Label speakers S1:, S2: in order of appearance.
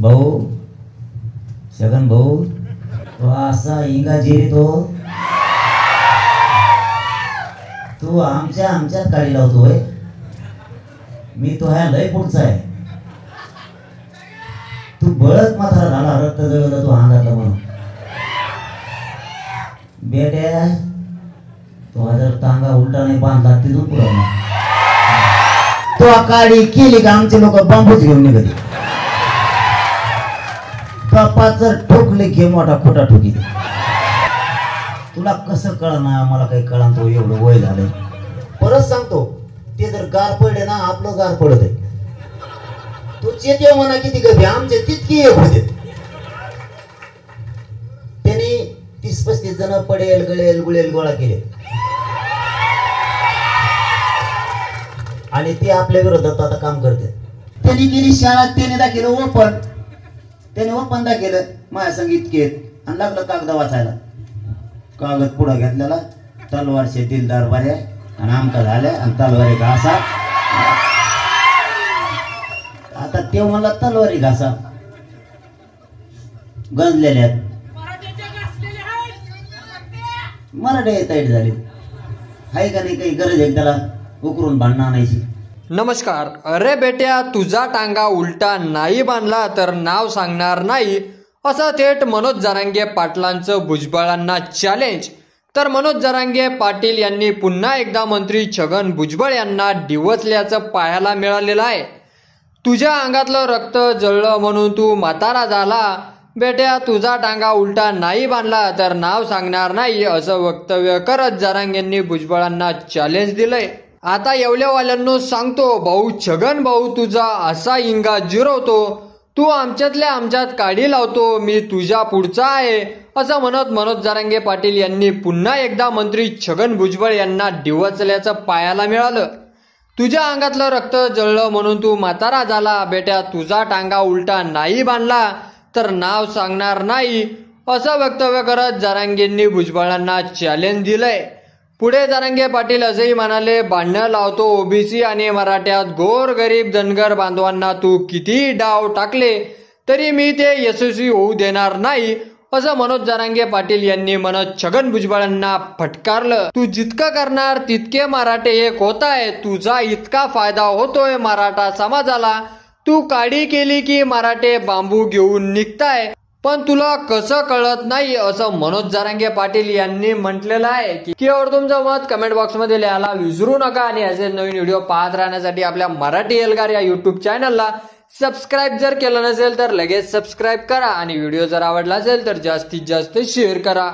S1: भाऊ छगन भाऊ तो असा इंगाजिरी तू आमच्यात काळी लावतोय। मी तो ह्या लय पुढचा आहे। तू बळत मात्र झाला रक्त जळलं तू अंगातलं म्हणून बेट्या तो जर टांगा उलटा नाही बांधला तिथून पुढं तो काळी केली का आमचे लोक बांबूच घेऊन निघते। बापा जर ठोकले की मोठा खोटा ठोकी तुला कसं कळणार मला काही कळणार तो एवढं वय झालंय। परत सांगतो ते जर गार पडले ना आपलं गार पडत आहे। तू चेते म्हणा किती कधी आमचे तितकी एक होते। त्यांनी 30-35 जण पडेल गळेल गुळेल गोळा केले आणि ते आपल्या विरोधात आता काम करते। त्यांनी केली शाळा त्याने दाखवलं ओपन त्याने ओपन दाखवलं माझ्या संगीत आणि लागलं कागद वाचायला। कागद पुढे घेतलेला तलवारचे दिलदार बऱ्या आणि आमका झाल्या आणि तलवारी घासा। आता ते मला तलवारी घासा गंजलेल्या मराठे ताईट झाले हाय का नाही काही गरज आहे त्याला उकरून भांडणं आणायची।
S2: नमस्कार। अरे बेट्या तुझा टांगा उलटा नाही बांधला तर नाव सांगणार नाही असं थेट मनोज जरांगे पाटलांचं भुजबळांना चॅलेंज। तर मनोज जरांगे पाटील यांनी पुन्हा एकदा मंत्री छगन भुजबळ यांना डिवचल्याचं पाहायला मिळालेलं आहे। तुझ्या अंगातलं रक्त जळलं म्हणून तू म्हातारा झाला बेट्या तुझा टांगा उलटा नाही बांधला तर नाव सांगणार नाही असं वक्तव्य करत जरांगेंनी भुजबळांना चॅलेंज दिलंय। आता येवलेवाल्यांनो सांगतो भाऊ छगन भाऊ तुझा असा इंगा जिरवतो तू आमच्यातल्या आमच्यात काढी लावतो मी तुझ्या पुढचा आहे असं म्हणत मनोज जरांगे पाटील यांनी पुन्हा एकदा मंत्री छगन भुजबळ यांना डिवचल्याचं पाहायला मिळालं। तुझ्या अंगातलं रक्त जळलं म्हणून तू म्हातारा झाला बेट्या तुझा टांगा उलटा नाही बांधला तर नाव सांगणार नाही असं वक्तव्य करत जरांगेंनी भुजबळांना चॅलेंज दिलंय। पुढे जरांगे पाटील असेही म्हणाले भांडणं लावतो ओबीसी आणि मराठ्यात गोर गरीब धनगर बांधवांना तू किती डाव टाकले तरी मी ते यशस्वी होऊ देणार नाही असं मनोज जरांगे पाटील यांनी म्हणत छगन भुजबळांना फटकारलं। तू जितकं करणार तितके मराठे एक होत आहे तुझा इतका फायदा होतोय मराठा समाजाला तू काडी केली की मराठे बांबू घेऊन निघताय पण तुला कसं कळत नाही असं मनोज जरांगे पाटील यांनी म्हटलेलं आहे। की और तुमचं मत कमेंट बॉक्स मध्ये लिहायला विसरू नका आणि असे नवीन व्हिडिओ पाहत राहण्यासाठी आपल्या मराठी एल्गार या युट्यूब चॅनलला सबस्क्राईब जर केलं नसेल तर लगेच सबस्क्राईब करा आणि व्हिडिओ जर आवडला असेल तर जास्तीत जास्त शेअर करा।